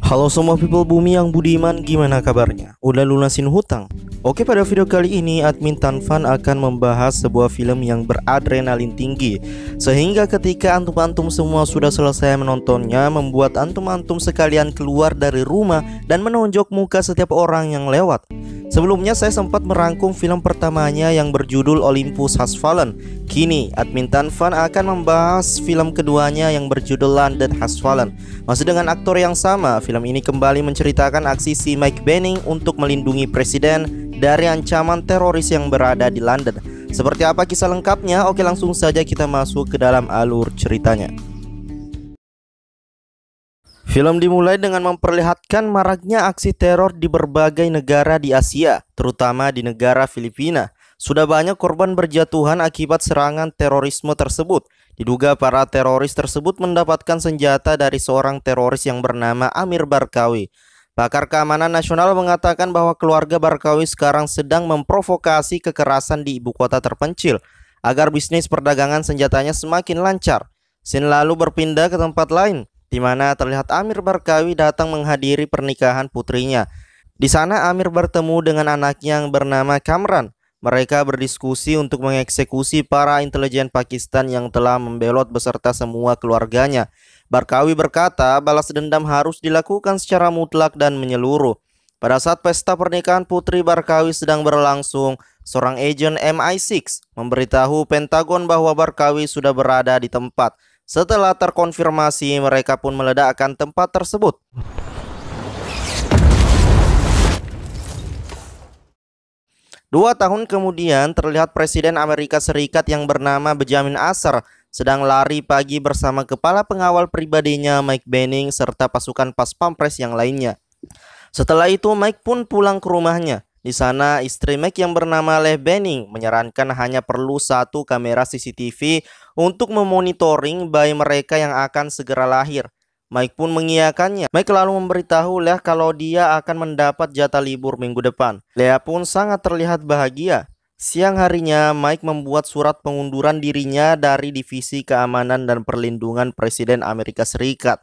Halo semua people bumi yang budiman, gimana kabarnya? Udah lunasin hutang? Oke, pada video kali ini admin Tanfan akan membahas sebuah film yang beradrenalin tinggi, sehingga ketika antum-antum semua sudah selesai menontonnya, membuat antum-antum sekalian keluar dari rumah dan menonjok muka setiap orang yang lewat. Sebelumnya saya sempat merangkum film pertamanya yang berjudul Olympus Has Fallen. Kini admin Tanfan akan membahas film keduanya yang berjudul London Has Fallen. Masih dengan aktor yang sama, film ini kembali menceritakan aksi si Mike Benning untuk melindungi presiden dari ancaman teroris yang berada di London. Seperti apa kisah lengkapnya? Oke, langsung saja kita masuk ke dalam alur ceritanya. Film dimulai dengan memperlihatkan maraknya aksi teror di berbagai negara di Asia, terutama di negara Filipina. Sudah banyak korban berjatuhan akibat serangan terorisme tersebut. Diduga para teroris tersebut mendapatkan senjata dari seorang teroris yang bernama Amir Barkawi. Pakar keamanan nasional mengatakan bahwa keluarga Barkawi sekarang sedang memprovokasi kekerasan di ibu kota terpencil agar bisnis perdagangan senjatanya semakin lancar. Scene lalu berpindah ke tempat lain, di mana terlihat Amir Barkawi datang menghadiri pernikahan putrinya. Di sana Amir bertemu dengan anaknya yang bernama Kamran. Mereka berdiskusi untuk mengeksekusi para intelijen Pakistan yang telah membelot beserta semua keluarganya. Barkawi berkata balas dendam harus dilakukan secara mutlak dan menyeluruh. Pada saat pesta pernikahan putri Barkawi sedang berlangsung, seorang agen MI6 memberitahu Pentagon bahwa Barkawi sudah berada di tempat. Setelah terkonfirmasi, mereka pun meledakkan tempat tersebut. 2 tahun kemudian, terlihat Presiden Amerika Serikat yang bernama Benjamin Asser sedang lari pagi bersama kepala pengawal pribadinya Mike Benning serta pasukan pas pampres yang lainnya. Setelah itu, Mike pun pulang ke rumahnya. Di sana, istri Mike yang bernama Leigh Benning menyarankan hanya perlu satu kamera CCTV untuk memonitoring bayi mereka yang akan segera lahir. Mike pun mengiyakannya. Mike lalu memberitahu Leah kalau dia akan mendapat jatah libur minggu depan. Leah pun sangat terlihat bahagia. Siang harinya, Mike membuat surat pengunduran dirinya dari Divisi Keamanan dan Perlindungan Presiden Amerika Serikat.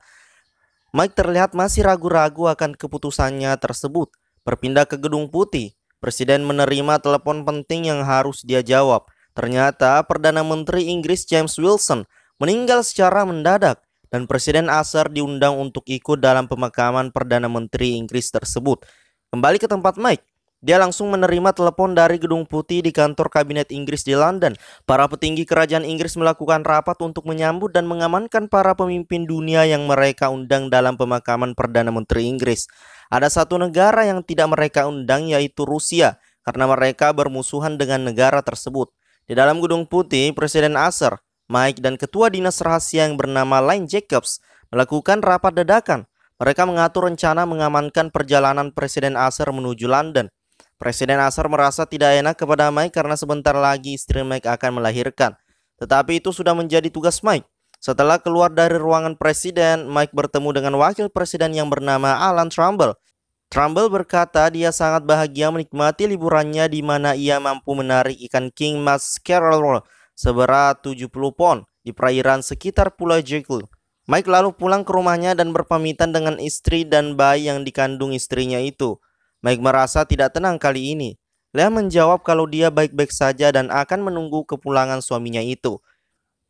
Mike terlihat masih ragu-ragu akan keputusannya tersebut. Berpindah ke Gedung Putih, Presiden menerima telepon penting yang harus dia jawab. Ternyata Perdana Menteri Inggris James Wilson meninggal secara mendadak, dan Presiden Asser diundang untuk ikut dalam pemakaman Perdana Menteri Inggris tersebut. Kembali ke tempat Mike, dia langsung menerima telepon dari Gedung Putih di kantor kabinet Inggris di London. Para petinggi kerajaan Inggris melakukan rapat untuk menyambut dan mengamankan para pemimpin dunia yang mereka undang dalam pemakaman Perdana Menteri Inggris. Ada satu negara yang tidak mereka undang, yaitu Rusia, karena mereka bermusuhan dengan negara tersebut. Di dalam Gedung Putih, Presiden Asser, Mike dan Ketua Dinas Rahasia yang bernama Lynn Jacobs melakukan rapat dadakan. Mereka mengatur rencana mengamankan perjalanan Presiden Asser menuju London. Presiden Asser merasa tidak enak kepada Mike karena sebentar lagi istri Mike akan melahirkan. Tetapi itu sudah menjadi tugas Mike. Setelah keluar dari ruangan Presiden, Mike bertemu dengan Wakil Presiden yang bernama Alan Trumbull. Trumbull berkata dia sangat bahagia menikmati liburannya di mana ia mampu menarik ikan king mackerel seberat 70 pon di perairan sekitar Pulau Jekyll. Mike lalu pulang ke rumahnya dan berpamitan dengan istri dan bayi yang dikandung istrinya itu. Mike merasa tidak tenang kali ini. Leah menjawab kalau dia baik-baik saja dan akan menunggu kepulangan suaminya itu.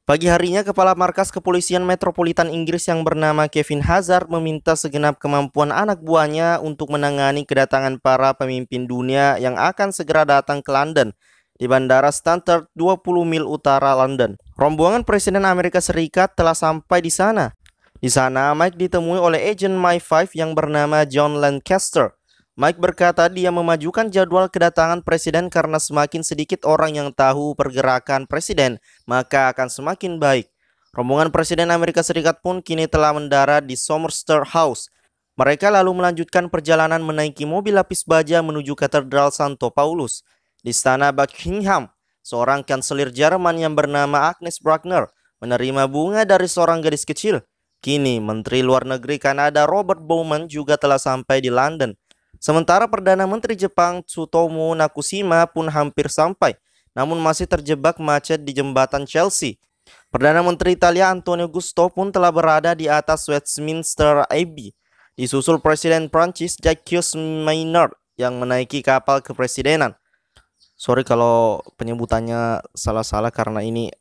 Pagi harinya, Kepala Markas Kepolisian Metropolitan Inggris yang bernama Kevin Hazard meminta segenap kemampuan anak buahnya untuk menangani kedatangan para pemimpin dunia yang akan segera datang ke London di Bandara Stansted 20 mil utara London. Rombongan Presiden Amerika Serikat telah sampai di sana. Di sana, Mike ditemui oleh agen MI5 yang bernama John Lancaster. Mike berkata dia memajukan jadwal kedatangan presiden karena semakin sedikit orang yang tahu pergerakan presiden, maka akan semakin baik. Rombongan Presiden Amerika Serikat pun kini telah mendarat di Somerset House. Mereka lalu melanjutkan perjalanan menaiki mobil lapis baja menuju Katedral Santo Paulus. Di Istana Buckingham, seorang kanselir Jerman yang bernama Agnes Bragner menerima bunga dari seorang gadis kecil. Kini, Menteri Luar Negeri Kanada Robert Bowman juga telah sampai di London. Sementara Perdana Menteri Jepang Tsutomu Nakushima pun hampir sampai, namun masih terjebak macet di jembatan Chelsea. Perdana Menteri Italia Antonio Gusto pun telah berada di atas Westminster Abbey. Disusul Presiden Prancis Jacques Maynard yang menaiki kapal kepresidenan. Sorry kalau penyebutannya salah-salah karena ini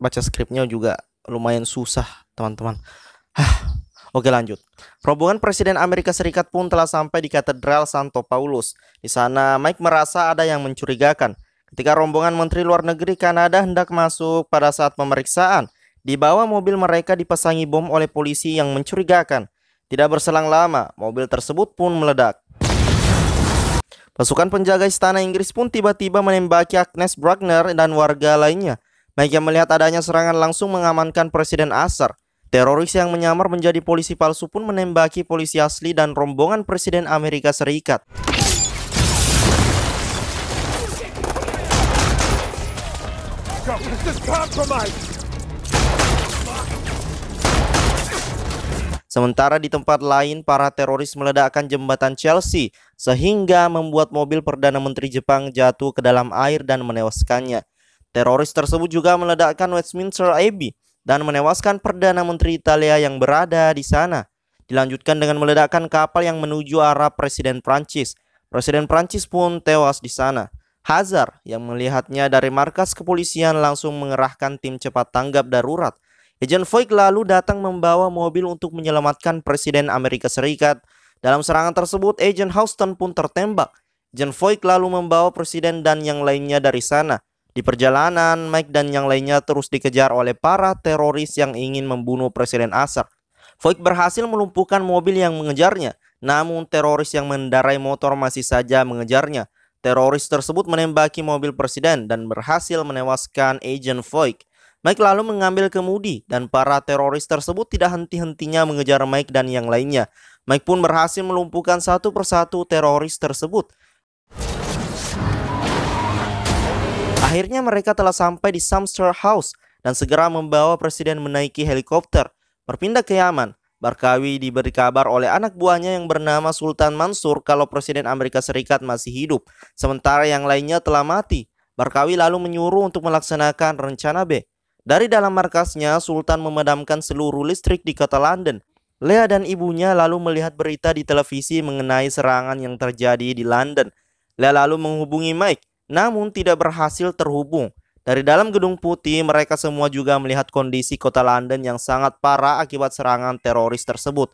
baca skripnya juga lumayan susah, teman-teman. Oke, lanjut. Rombongan Presiden Amerika Serikat pun telah sampai di Katedral Santo Paulus. Di sana Mike merasa ada yang mencurigakan. Ketika rombongan Menteri Luar Negeri Kanada hendak masuk pada saat pemeriksaan, di bawah mobil mereka dipasangi bom oleh polisi yang mencurigakan. Tidak berselang lama, mobil tersebut pun meledak. Pasukan penjaga istana Inggris pun tiba-tiba menembaki Agnes Bruckner dan warga lainnya. Mike yang melihat adanya serangan langsung mengamankan Presiden Assar. Teroris yang menyamar menjadi polisi palsu pun menembaki polisi asli dan rombongan Presiden Amerika Serikat. Sementara di tempat lain, para teroris meledakkan jembatan Chelsea sehingga membuat mobil Perdana Menteri Jepang jatuh ke dalam air dan menewaskannya. Teroris tersebut juga meledakkan Westminster Abbey dan menewaskan Perdana Menteri Italia yang berada di sana. Dilanjutkan dengan meledakkan kapal yang menuju arah Presiden Prancis. Presiden Prancis pun tewas di sana. Hazard yang melihatnya dari markas kepolisian langsung mengerahkan tim cepat tanggap darurat. Agent Voigt lalu datang membawa mobil untuk menyelamatkan Presiden Amerika Serikat. Dalam serangan tersebut, Agent Houston pun tertembak. Agent Voigt lalu membawa Presiden dan yang lainnya dari sana. Di perjalanan, Mike dan yang lainnya terus dikejar oleh para teroris yang ingin membunuh Presiden Assar. Voigt berhasil melumpuhkan mobil yang mengejarnya, namun teroris yang mengendarai motor masih saja mengejarnya. Teroris tersebut menembaki mobil Presiden dan berhasil menewaskan Agent Voigt. Mike lalu mengambil kemudi dan para teroris tersebut tidak henti-hentinya mengejar Mike dan yang lainnya. Mike pun berhasil melumpuhkan satu persatu teroris tersebut. Akhirnya mereka telah sampai di Sumter House dan segera membawa Presiden menaiki helikopter. Berpindah ke Yaman, Barkawi diberi kabar oleh anak buahnya yang bernama Sultan Mansur kalau Presiden Amerika Serikat masih hidup, sementara yang lainnya telah mati. Barkawi lalu menyuruh untuk melaksanakan rencana B. Dari dalam markasnya, Sultan memadamkan seluruh listrik di kota London. Leah dan ibunya lalu melihat berita di televisi mengenai serangan yang terjadi di London. Leah lalu menghubungi Mike, namun tidak berhasil terhubung. Dari dalam gedung putih, mereka semua juga melihat kondisi kota London yang sangat parah akibat serangan teroris tersebut.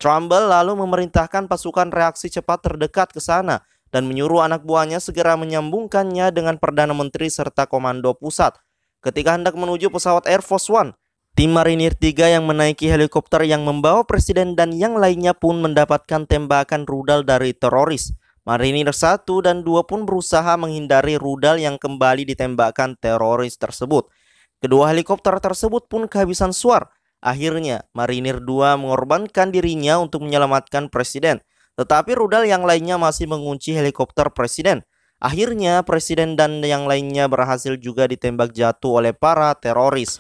Trumbull lalu memerintahkan pasukan reaksi cepat terdekat ke sana dan menyuruh anak buahnya segera menyambungkannya dengan Perdana Menteri serta Komando Pusat. Ketika hendak menuju pesawat Air Force One, tim Marinir 3 yang menaiki helikopter yang membawa Presiden dan yang lainnya pun mendapatkan tembakan rudal dari teroris. Marinir 1 dan 2 pun berusaha menghindari rudal yang kembali ditembakkan teroris tersebut. Kedua helikopter tersebut pun kehabisan suar. Akhirnya, Marinir 2 mengorbankan dirinya untuk menyelamatkan Presiden. Tetapi rudal yang lainnya masih mengunci helikopter Presiden. Akhirnya, Presiden dan yang lainnya berhasil juga ditembak jatuh oleh para teroris.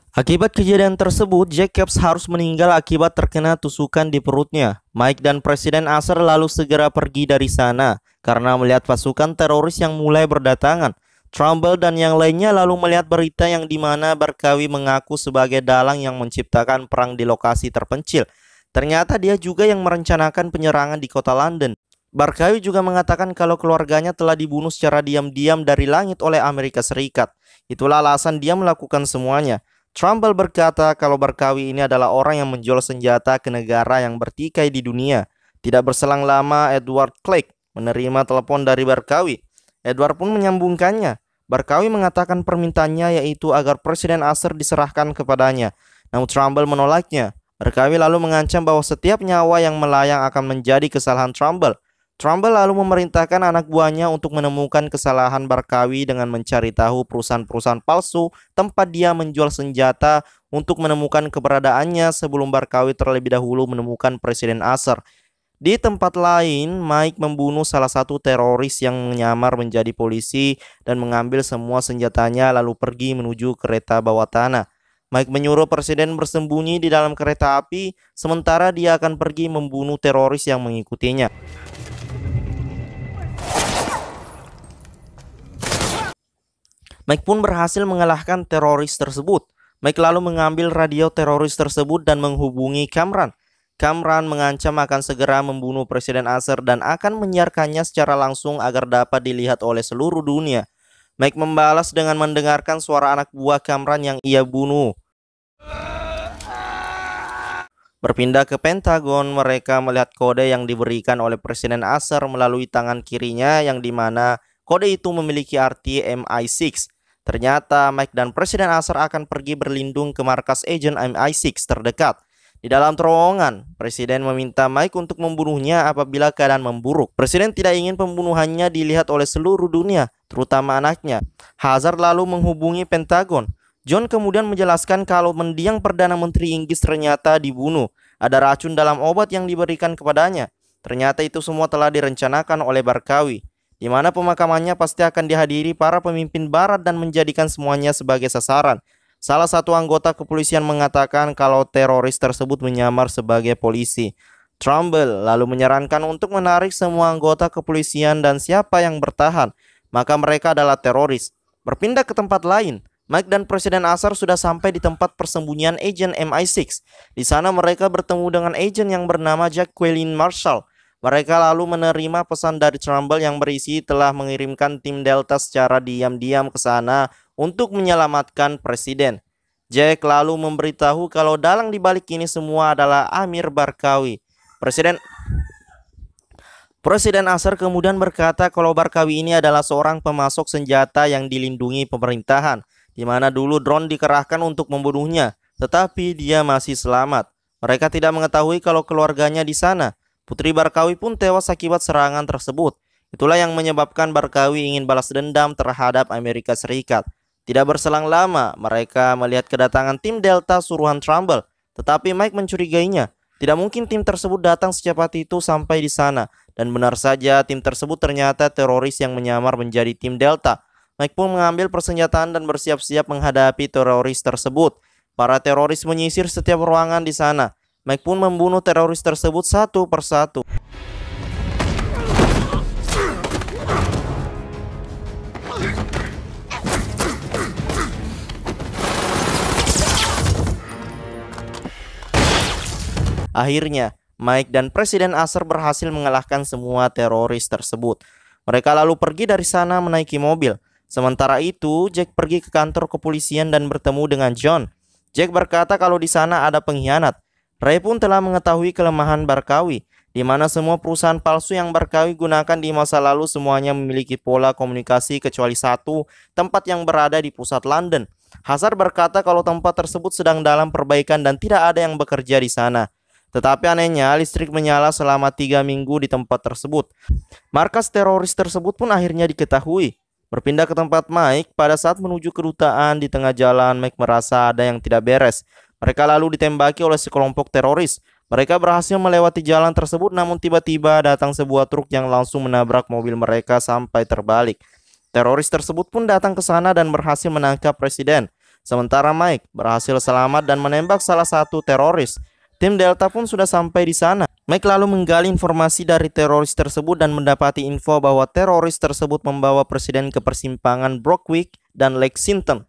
Akibat kejadian tersebut, Jacobs harus meninggal akibat terkena tusukan di perutnya. Mike dan Presiden Assar lalu segera pergi dari sana karena melihat pasukan teroris yang mulai berdatangan. Trumbull dan yang lainnya lalu melihat berita yang dimana Barkawi mengaku sebagai dalang yang menciptakan perang di lokasi terpencil. Ternyata dia juga yang merencanakan penyerangan di kota London. Barkawi juga mengatakan kalau keluarganya telah dibunuh secara diam-diam dari langit oleh Amerika Serikat. Itulah alasan dia melakukan semuanya. Trumbull berkata kalau Barkawi ini adalah orang yang menjual senjata ke negara yang bertikai di dunia. Tidak berselang lama, Edward Clegg menerima telepon dari Barkawi. Edward pun menyambungkannya. Barkawi mengatakan permintaannya yaitu agar Presiden Assar diserahkan kepadanya. Namun Trumbull menolaknya. Barkawi lalu mengancam bahwa setiap nyawa yang melayang akan menjadi kesalahan Trumbull. Trumbull lalu memerintahkan anak buahnya untuk menemukan kesalahan Barkawi dengan mencari tahu perusahaan-perusahaan palsu tempat dia menjual senjata untuk menemukan keberadaannya sebelum Barkawi terlebih dahulu menemukan Presiden Assar. Di tempat lain, Mike membunuh salah satu teroris yang menyamar menjadi polisi dan mengambil semua senjatanya lalu pergi menuju kereta bawah tanah. Mike menyuruh Presiden bersembunyi di dalam kereta api, sementara dia akan pergi membunuh teroris yang mengikutinya. Mike pun berhasil mengalahkan teroris tersebut. Mike lalu mengambil radio teroris tersebut dan menghubungi Cameron. Kamran mengancam akan segera membunuh Presiden Assar dan akan menyiarkannya secara langsung agar dapat dilihat oleh seluruh dunia. Mike membalas dengan mendengarkan suara anak buah Kamran yang ia bunuh. Berpindah ke Pentagon, mereka melihat kode yang diberikan oleh Presiden Assar melalui tangan kirinya yang dimana kode itu memiliki arti MI6. Ternyata Mike dan Presiden Assar akan pergi berlindung ke markas agen MI6 terdekat. Di dalam terowongan, Presiden meminta Mike untuk membunuhnya apabila keadaan memburuk. Presiden tidak ingin pembunuhannya dilihat oleh seluruh dunia, terutama anaknya. Hazard lalu menghubungi Pentagon. John kemudian menjelaskan kalau mendiang Perdana Menteri Inggris ternyata dibunuh. Ada racun dalam obat yang diberikan kepadanya. Ternyata itu semua telah direncanakan oleh Barkawi, di mana pemakamannya pasti akan dihadiri para pemimpin barat dan menjadikan semuanya sebagai sasaran. Salah satu anggota kepolisian mengatakan kalau teroris tersebut menyamar sebagai polisi. Trumbull lalu menyarankan untuk menarik semua anggota kepolisian dan siapa yang bertahan, maka mereka adalah teroris. Berpindah ke tempat lain, Mike dan Presiden Assar sudah sampai di tempat persembunyian agen MI6. Di sana mereka bertemu dengan agen yang bernama Jacqueline Marshall. Mereka lalu menerima pesan dari Trumbull yang berisi telah mengirimkan tim Delta secara diam-diam ke sana untuk menyelamatkan Presiden. Jack lalu memberitahu kalau dalang dibalik ini semua adalah Amir Barkawi. Presiden Assar kemudian berkata kalau Barkawi ini adalah seorang pemasok senjata yang dilindungi pemerintahan, di mana dulu drone dikerahkan untuk membunuhnya, tetapi dia masih selamat. Mereka tidak mengetahui kalau keluarganya di sana. Putri Barkawi pun tewas akibat serangan tersebut. Itulah yang menyebabkan Barkawi ingin balas dendam terhadap Amerika Serikat. Tidak berselang lama, mereka melihat kedatangan tim Delta suruhan Trumbull, tetapi Mike mencurigainya. Tidak mungkin tim tersebut datang secepat itu sampai di sana. Dan benar saja, tim tersebut ternyata teroris yang menyamar menjadi tim Delta. Mike pun mengambil persenjataan dan bersiap-siap menghadapi teroris tersebut. Para teroris menyisir setiap ruangan di sana. Mike pun membunuh teroris tersebut satu persatu. Akhirnya, Mike dan Presiden Assar berhasil mengalahkan semua teroris tersebut. Mereka lalu pergi dari sana menaiki mobil. Sementara itu, Jack pergi ke kantor kepolisian dan bertemu dengan John. Jack berkata kalau di sana ada pengkhianat. Ray pun telah mengetahui kelemahan Barkawi, di mana semua perusahaan palsu yang Barkawi gunakan di masa lalu semuanya memiliki pola komunikasi kecuali satu, tempat yang berada di pusat London. Hazard berkata kalau tempat tersebut sedang dalam perbaikan dan tidak ada yang bekerja di sana. Tetapi anehnya, listrik menyala selama 3 minggu di tempat tersebut. Markas teroris tersebut pun akhirnya diketahui. Berpindah ke tempat Mike, pada saat menuju kedutaan di tengah jalan, Mike merasa ada yang tidak beres. Mereka lalu ditembaki oleh sekelompok teroris. Mereka berhasil melewati jalan tersebut, namun tiba-tiba datang sebuah truk yang langsung menabrak mobil mereka sampai terbalik. Teroris tersebut pun datang ke sana dan berhasil menangkap Presiden. Sementara Mike berhasil selamat dan menembak salah satu teroris. Tim Delta pun sudah sampai di sana. Mike lalu menggali informasi dari teroris tersebut dan mendapati info bahwa teroris tersebut membawa Presiden ke persimpangan Brockwick dan Lexington.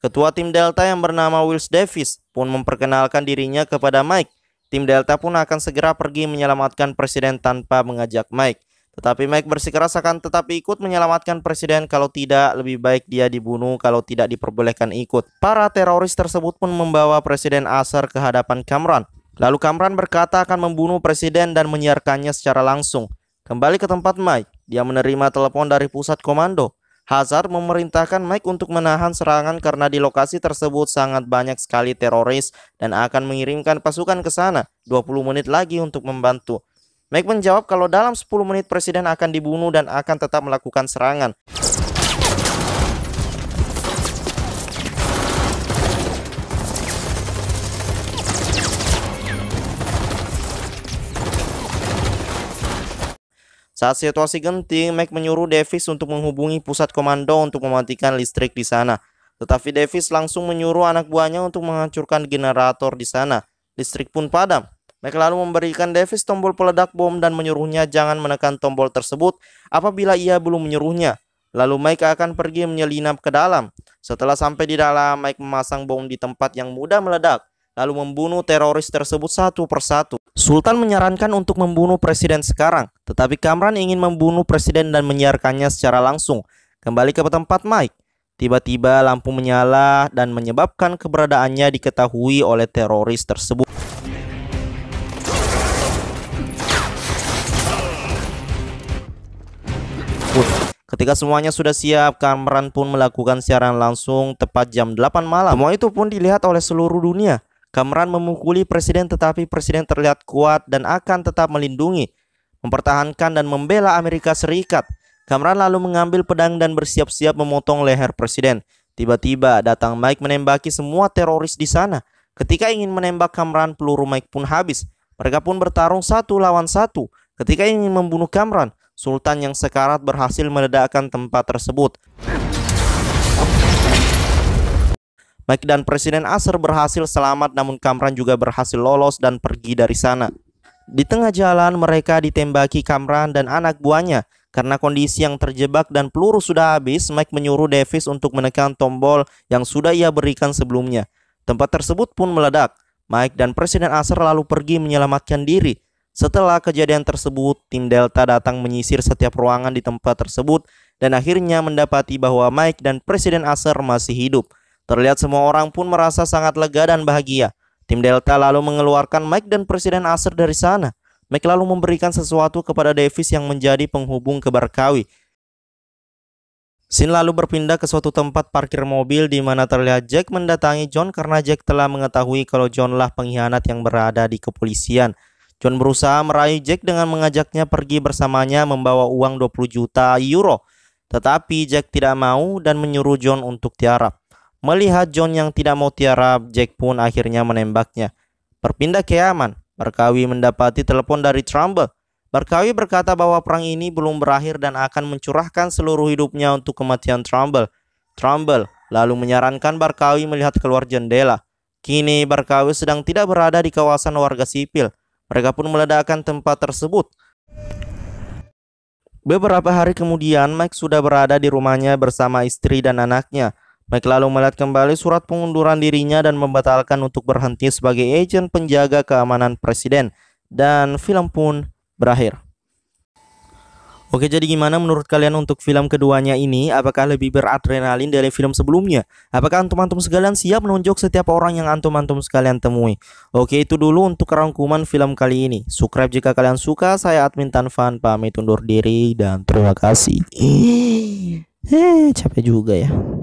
Ketua tim Delta yang bernama Wills Davis pun memperkenalkan dirinya kepada Mike. Tim Delta pun akan segera pergi menyelamatkan Presiden tanpa mengajak Mike. Tetapi Mike bersikeras akan tetap ikut menyelamatkan Presiden, kalau tidak lebih baik dia dibunuh kalau tidak diperbolehkan ikut. Para teroris tersebut pun membawa Presiden Assar ke hadapan Kamran. Lalu Kamran berkata akan membunuh Presiden dan menyiarkannya secara langsung. Kembali ke tempat Mike, dia menerima telepon dari pusat komando. Hazard memerintahkan Mike untuk menahan serangan karena di lokasi tersebut sangat banyak sekali teroris dan akan mengirimkan pasukan ke sana 20 menit lagi untuk membantu. Mike menjawab kalau dalam 10 menit Presiden akan dibunuh dan akan tetap melakukan serangan. Saat situasi genting, Mike menyuruh Davis untuk menghubungi pusat komando untuk mematikan listrik di sana. Tetapi Davis langsung menyuruh anak buahnya untuk menghancurkan generator di sana. Listrik pun padam. Mike lalu memberikan Davis tombol peledak bom dan menyuruhnya jangan menekan tombol tersebut apabila ia belum menyuruhnya. Lalu Mike akan pergi menyelinap ke dalam. Setelah sampai di dalam, Mike memasang bom di tempat yang mudah meledak, lalu membunuh teroris tersebut satu persatu. Sultan menyarankan untuk membunuh presiden sekarang, tetapi Kamran ingin membunuh presiden dan menyiarkannya secara langsung. Kembali ke tempat Mike. Tiba-tiba lampu menyala dan menyebabkan keberadaannya diketahui oleh teroris tersebut. Ketika semuanya sudah siap, Kamran pun melakukan siaran langsung tepat jam 8 malam. Semua itu pun dilihat oleh seluruh dunia. Kamran memukuli presiden, tetapi presiden terlihat kuat dan akan tetap melindungi, mempertahankan dan membela Amerika Serikat. Kamran lalu mengambil pedang dan bersiap-siap memotong leher presiden. Tiba-tiba datang Mike menembaki semua teroris di sana. Ketika ingin menembak Kamran, peluru Mike pun habis. Mereka pun bertarung 1 lawan 1. Ketika ingin membunuh Kamran, Sultan yang sekarat berhasil meledakkan tempat tersebut. Mike dan Presiden Asser berhasil selamat, namun Kamran juga berhasil lolos dan pergi dari sana. Di tengah jalan mereka ditembaki Kamran dan anak buahnya. Karena kondisi yang terjebak dan peluru sudah habis, Mike menyuruh Davis untuk menekan tombol yang sudah ia berikan sebelumnya. Tempat tersebut pun meledak. Mike dan Presiden Asser lalu pergi menyelamatkan diri. Setelah kejadian tersebut, tim Delta datang menyisir setiap ruangan di tempat tersebut dan akhirnya mendapati bahwa Mike dan Presiden Asser masih hidup. Terlihat semua orang pun merasa sangat lega dan bahagia. Tim Delta lalu mengeluarkan Mike dan Presiden Asser dari sana. Mike lalu memberikan sesuatu kepada Davis yang menjadi penghubung ke Barkawi. Scene lalu berpindah ke suatu tempat parkir mobil di mana terlihat Jack mendatangi John karena Jack telah mengetahui kalau John lah pengkhianat yang berada di kepolisian. John berusaha merayu Jack dengan mengajaknya pergi bersamanya membawa uang 20 juta euro. Tetapi Jack tidak mau dan menyuruh John untuk tiarap. Melihat John yang tidak mau tiarap, Jack pun akhirnya menembaknya. Berpindah ke Yaman. Barkawi mendapati telepon dari Trumbull. Barkawi berkata bahwa perang ini belum berakhir dan akan mencurahkan seluruh hidupnya untuk kematian Trumbull. Trumbull lalu menyarankan Barkawi melihat keluar jendela. Kini Barkawi sedang tidak berada di kawasan warga sipil. Mereka pun meledakkan tempat tersebut. Beberapa hari kemudian, Mike sudah berada di rumahnya bersama istri dan anaknya. Mike lalu melihat kembali surat pengunduran dirinya dan membatalkan untuk berhenti sebagai agen penjaga keamanan presiden. Dan film pun berakhir. Oke, jadi gimana menurut kalian untuk film keduanya ini? Apakah lebih beradrenalin dari film sebelumnya? Apakah antum-antum sekalian siap menunjuk setiap orang yang antum-antum sekalian temui? Oke, itu dulu untuk rangkuman film kali ini. Subscribe jika kalian suka. Saya Admin Tanfan pamit undur diri dan terima kasih. Capek juga ya.